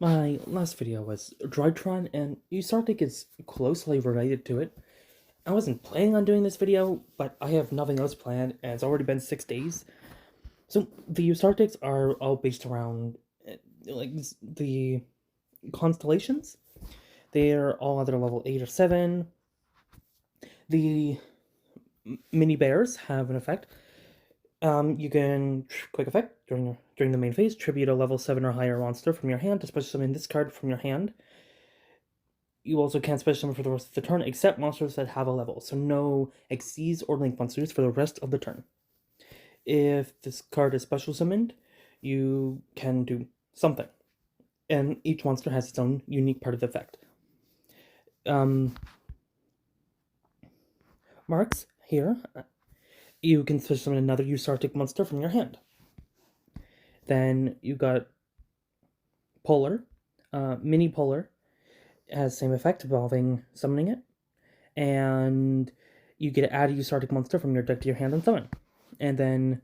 My last video was Drytron, and Ursarctic is closely related to it. I wasn't planning on doing this video, but I have nothing else planned, and it's already been 6 days. So, the Ursarctics are all based around, like, the constellations. They're all either level 8 or 7. The mini bears have an effect. You can, quick effect, during the main phase, tribute a level 7 or higher monster from your hand to special summon this card from your hand. You also can't special summon for the rest of the turn, except monsters that have a level, so no Xyz or Link monsters for the rest of the turn. If this card is special summoned, you can do something, and each monster has its own unique part of the effect. Marks, here, you can special summon another Ursarctic monster from your hand. Then you got Polar, Mini Polar, has the same effect involving summoning it, and you get to add a Ursarctic monster from your deck to your hand and summon. And then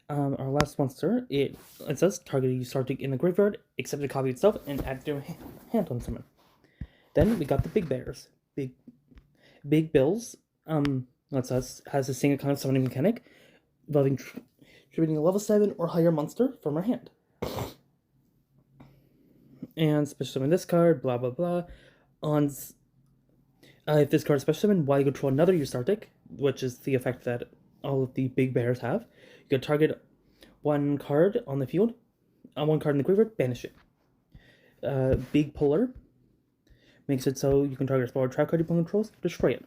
our last monster, it says target a Ursarctic in the graveyard, accept a copy itself, and add it to your hand on summon. Then we got the big bears. Big bills, has a single kind of summoning mechanic involving tributing a level 7 or higher monster from our hand. And special summon this card, blah blah blah. If this card is special summon, while you control another Ursarctic, which is the effect that all of the big bears have, you can target one card on the field, one card in the graveyard, banish it. Big Polar makes it so you can target a spell or trap card your opponent controls, destroy it.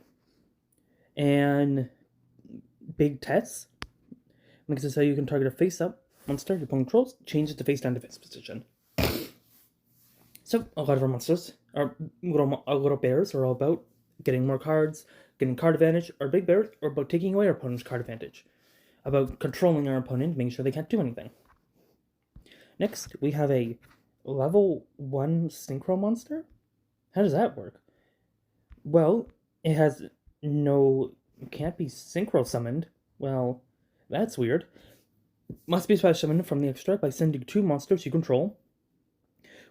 And Big Tess makes it so you can target a face-up monster your opponent controls, change it to face-down defense position. So, a lot of our monsters, our little bears, are all about getting more cards, getting card advantage. Our big bears are about taking away our opponent's card advantage, about controlling our opponent, making sure they can't do anything. Next, we have a level 1 synchro monster. How does that work? Well, it has can't be synchro summoned. Well, that's weird. Must be special summoned from the extra by sending 2 monsters you control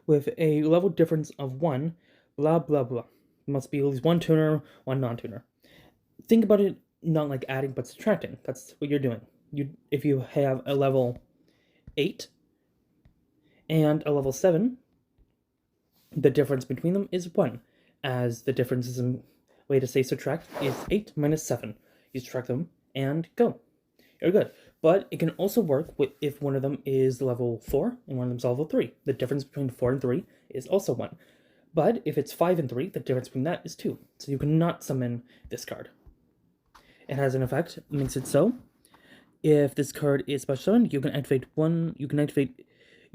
with a level difference of 1, blah blah blah. Must be at least 1 tuner, 1 non-tuner. Think about it not like adding but subtracting. That's what you're doing. If you have a level 8 and a level 7, the difference between them is 1, as the difference is a way to say subtract is 8 minus 7. You subtract them and go. You're good. But it can also work if one of them is level 4 and one of them is level 3. The difference between 4 and 3 is also 1. But if it's 5 and 3, the difference between that is 2. So you cannot summon this card. It has an effect, makes it so. If this card is special summoned, you can activate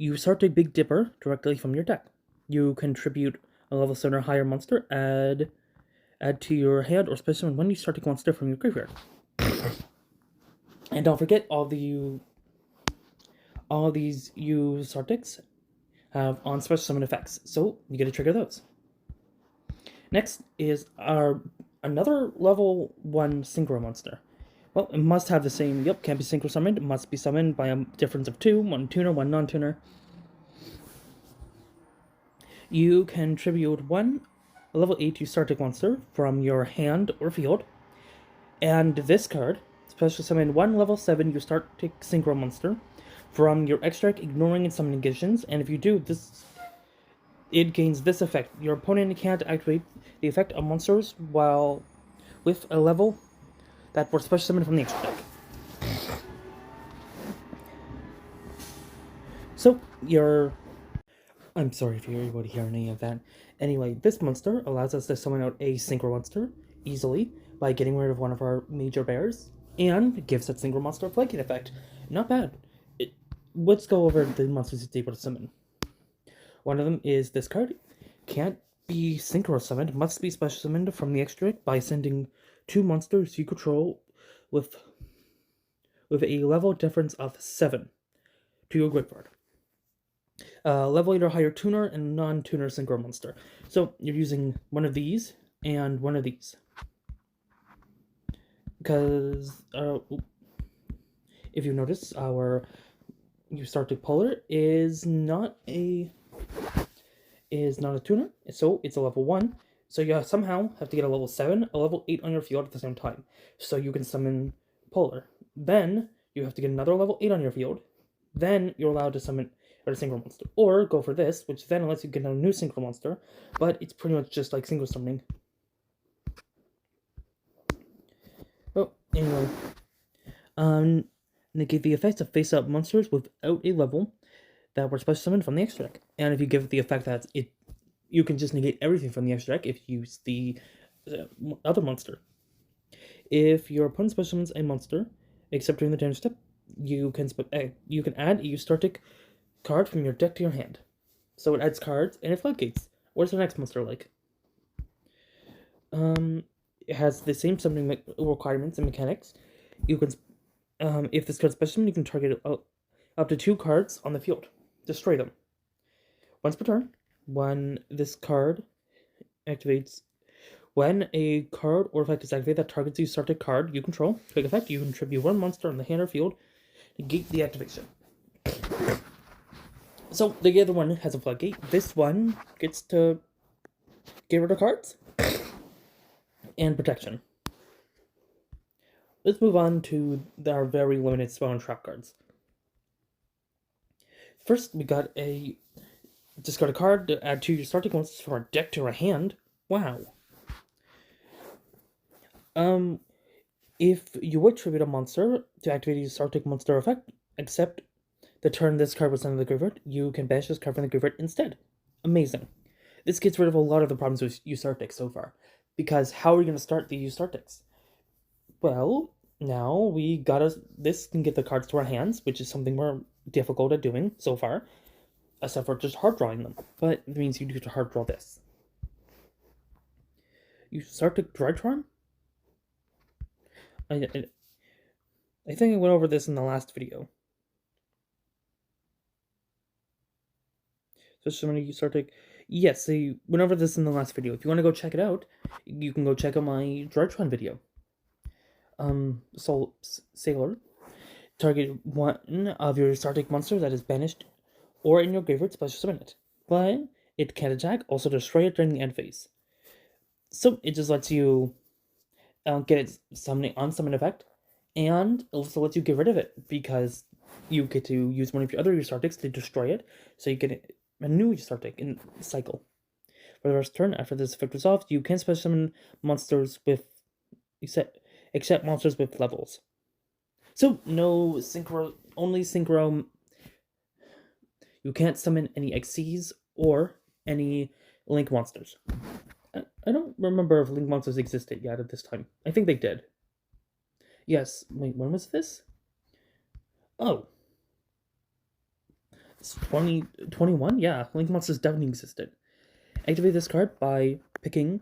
Ursarctic Big Dipper directly from your deck. You contribute a level 7 or higher monster, add to your hand, or special summon one Ursarctic monster from your graveyard. And don't forget, all these Ursarctics have on special summon effects, so you get to trigger those. Next is another level 1 synchro monster. Well, it must have the same, can't be synchro summoned, it must be summoned by a difference of 2, 1 tuner, 1 non-tuner. You can tribute 1 level 8 Ursarctic monster from your hand or field, and this card, special summon 1 level 7 Ursarctic synchro monster from your extract, ignoring its summoning conditions, and if you do this, it gains this effect. Your opponent can't activate the effect of monsters while with a level that were special summoned from the extra deck. So, I'm sorry if you're able to hear any of that. Anyway, this monster allows us to summon out a synchro monster easily by getting rid of one of our major bears, and gives that synchro monster a flanking effect. Not bad. Let's go over the monsters it's able to summon. One of them is this card. Can't be synchro summoned, must be special summoned from the extra deck by sending 2 monsters you control with a level difference of 7 to your graveyard. Level 8 or higher tuner and non-tuner synchro monster. So you're using one of these and one of these. Because if you notice, our Ursarctic Polar is not a tuner, so it's a level 1. So you somehow have to get a level 7, a level 8 on your field at the same time, so you can summon Polar. Then you have to get another level 8 on your field. Then you're allowed to summon a synchro monster, or go for this, which then lets you get a new synchro monster, but it's pretty much just like single summoning. Oh, anyway, negate the effects of face-up monsters without a level that were special summoned from the extra deck. And if you give it the effect that you can just negate everything from the extra deck if you use the other monster. If your opponent special summons a monster, except during the damage step, you can add a Ursarctic card from your deck to your hand. So it adds cards and it floodgates. What's the next monster like? It has the same summoning requirements and mechanics. You can, if this card's special summon, you can target up to 2 cards on the field. Destroy them. Once per turn, when this card activates, when a card or effect is activated that targets a Ursarctic card you control, take effect, you contribute 1 monster on the hand or field, negate the activation. So the other one has a floodgate. This one gets to get rid of cards and protection. Let's move on to our very limited spell and trap cards. First, we got a discard a card to add 2 Ursarctic monsters from our deck to our hand. Wow. If you would tribute a monster to activate a Ursarctic monster effect, except the turn this card was sent to the graveyard, you can banish this card from the graveyard instead. Amazing. This gets rid of a lot of the problems with Ursarctic so far. Because how are we going to start the Ursarctics? Well, now we this can get the cards to our hands, which is something we're difficult at doing so far, except for just hard drawing them. But it means you need to hard draw this. Ursarctic Drytron? I think I went over this in the last video. So somebody Ursarctic. Yes, I went over this in the last video. If you want to go check it out, you can go check out my Drytron video. Sailor. Target 1 of your Ursarctic monster that is banished or in your graveyard, special summon it. But it can't attack, also destroy it during the end phase. So it just lets you get its summon effect, and also lets you get rid of it, because you get to use one of your other Ursarctics to destroy it, so you get a new Ursarctic in the cycle. For the rest of the turn, after this effect resolves, you can special summon monsters with except monsters with levels. So no synchro, only synchro. You can't summon any XCs or any Link monsters. I don't remember if Link monsters existed yet at this time. I think they did. Yes, wait, when was this? Oh. It's 2021? Yeah, Link monsters definitely existed. Activate this card by putting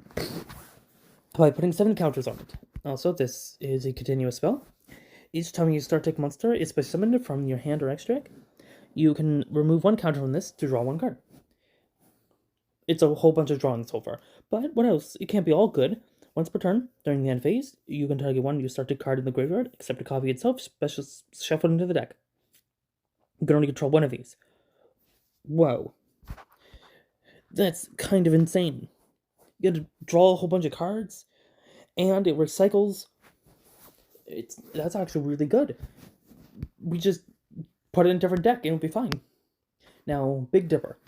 7 counters on it. Also, this is a continuous spell. Each time you Ursarctic monster is special summoned from your hand or extra deck, you can remove 1 counter from this to draw 1 card. It's a whole bunch of drawing so far. But what else? It can't be all good. Once per turn, during the end phase, you can target 1 Ursarctic card in the graveyard, except a copy itself, special shuffled into the deck. You can only control 1 of these. Whoa. That's kind of insane. You get to draw a whole bunch of cards, and it recycles. That's actually really good. We just put it in a different deck and it'll be fine. Now, Big Dipper.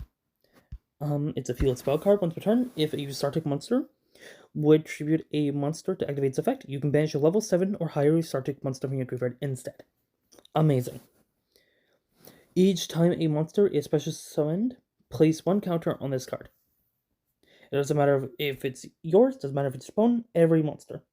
It's a field spell card once per turn. If a Ursarctic monster would tribute a monster to activate its effect, you can banish a level 7 or higher Ursarctic monster from your graveyard instead. Amazing. Each time a monster is special summoned, place 1 counter on this card. It doesn't matter if it's yours, doesn't matter if it's your opponent, every monster.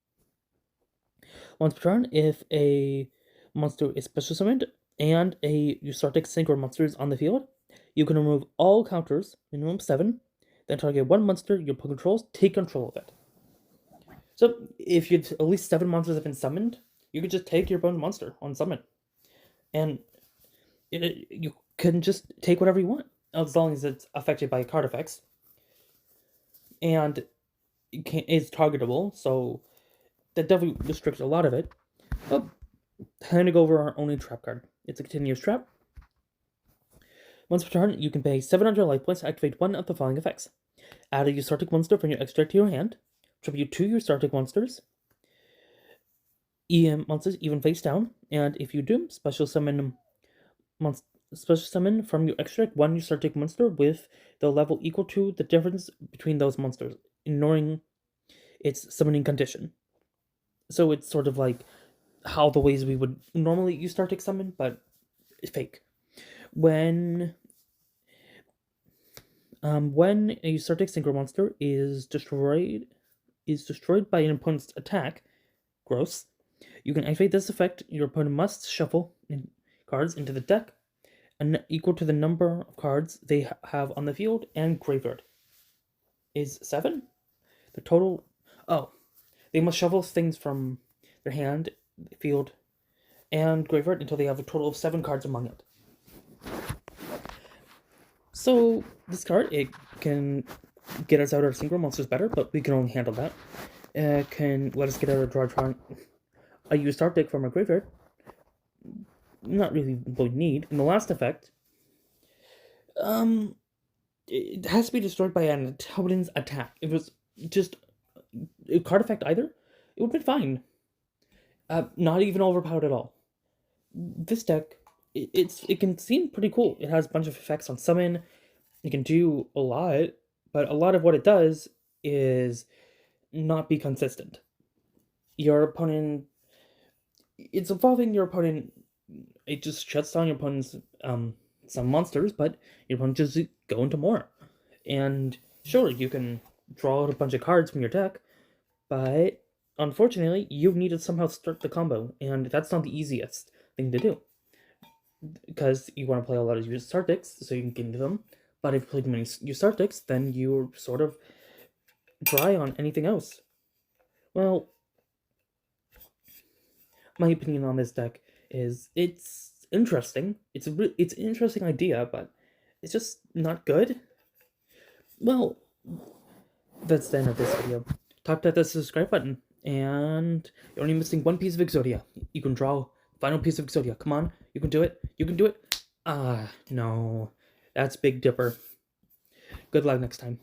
Once per turn, if a monster is special summoned and a Ursarctic synchro monster is on the field, you can remove all counters, minimum 7, then target 1 monster your opponent controls, take control of it. So, if at least 7 monsters have been summoned, you could just take your opponent's monster on summon. And you can just take whatever you want, as long as it's affected by card effects. And it's targetable, so that definitely restricts a lot of it. But time to go over our only trap card. It's a continuous trap. Once per turn, you can pay 700 life points to activate one of the following effects. Add a Ursarctic monster from your extra deck to your hand. Tribute 2 Ursarctic monsters. Monsters even face down. And if you do, special summon from your extra deck 1 Ursarctic monster with the level equal to the difference between those monsters, ignoring its summoning condition. So it's sort of like how the ways we would normally use Ursarctic summon, but it's fake. When a Ursarctic synchro monster is destroyed by an opponent's attack, gross, you can activate this effect. Your opponent must shuffle cards into the deck and equal to the number of cards they have on the field and graveyard. Is 7? The total... Oh. They must shuffle things from their hand, field, and graveyard until they have a total of 7 cards among it. So, this card, it can get us out our synchro monsters better, but we can only handle that. It can let us get out our draw a Ursarctic from our graveyard. Not really what we need. In the last effect, it has to be destroyed by an opponent's attack. If it was just a card effect either, it would have been fine. Not even overpowered at all. This deck, it can seem pretty cool. It has a bunch of effects on summon. It can do a lot, but a lot of what it does is not be consistent. Your opponent, it's involving your opponent. It just shuts down your opponent's some monsters, but your opponent just go into more. And sure, you can draw out a bunch of cards from your deck, but unfortunately, you need to somehow start the combo, and that's not the easiest thing to do. Because you want to play a lot of Ursarctics, so you can get into them, but if you play too many Ursarctics, then you're sort of dry on anything else. Well, my opinion on this deck is it's interesting. It's an interesting idea, but it's just not good. Well, that's the end of this video. Tap that subscribe button, and you're only missing one piece of Exodia. You can draw the final piece of Exodia. Come on, you can do it. You can do it. No, that's Big Dipper. Good luck next time.